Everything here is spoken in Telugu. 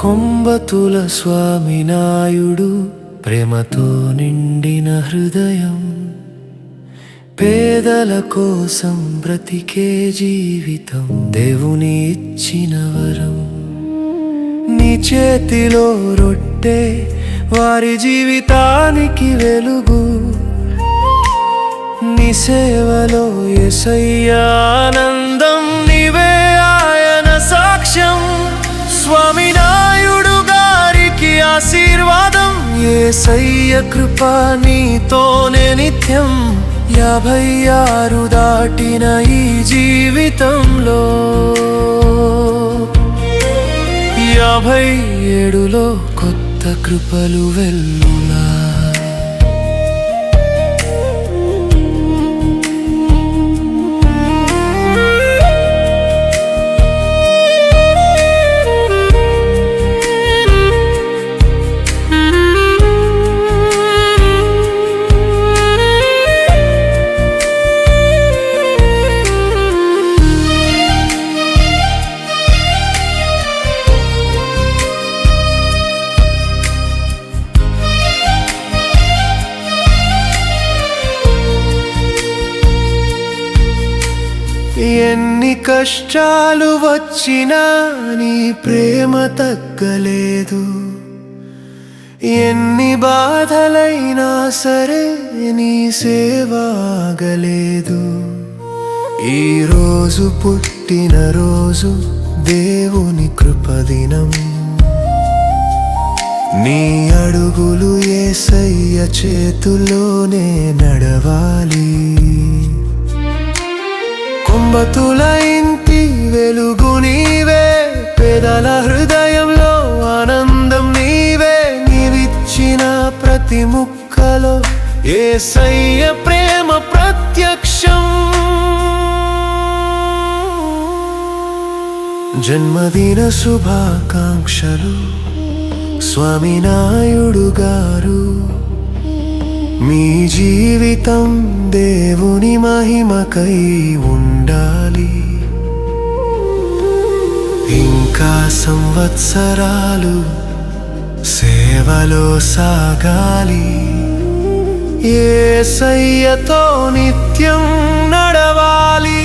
కొంబతుల స్వామి నాయుడు ప్రేమతో నిండిన హృదయం, పేదల కోసం బ్రతికే జీవితం దేవుని ఇచ్చిన వరం. నీ చేతిలో రొట్టె వారి జీవితానికి వెలుగు, నీ సేవలో యేసయ్యా ఆనందం, నీవే ఆయన సాక్ష్యం. స్వామి నాయుడు గారికి ఆశీర్వాదం, యేసయ్య కృప నీతోనే నిత్యం. 56 దాటిన ఈ జీవితంలో 57లో కొత్త కృపలు వెల్లులా. ఎన్ని కష్టాలు వచ్చినా నీ ప్రేమ తగ్గలేదు, ఎన్ని బాధలైనా సరే నీ సేవ ఆగలేదు. ఈరోజు పుట్టిన రోజు దేవుని కృపదినం, నీ అడుగులు యేసయ్య చేతుల్లోనే నడవాలి. కొంబతుల ఇంటి వెలుగు నీవే, పేదల హృదయంలో ఆనందం నీవే. నీవిచ్చిన ప్రతి ముక్కలో యేసయ్య ప్రేమ ప్రత్యక్షం. జన్మదిన శుభాకాంక్షలు స్వామి నాయుడు గారు, మీ జీవితం దేవుని మహిమకై ఉండాలి. ఇంకా సంవత్సరాలు సేవలో సాగాలి, యేసయ్యతో నిత్యం నడవాలి.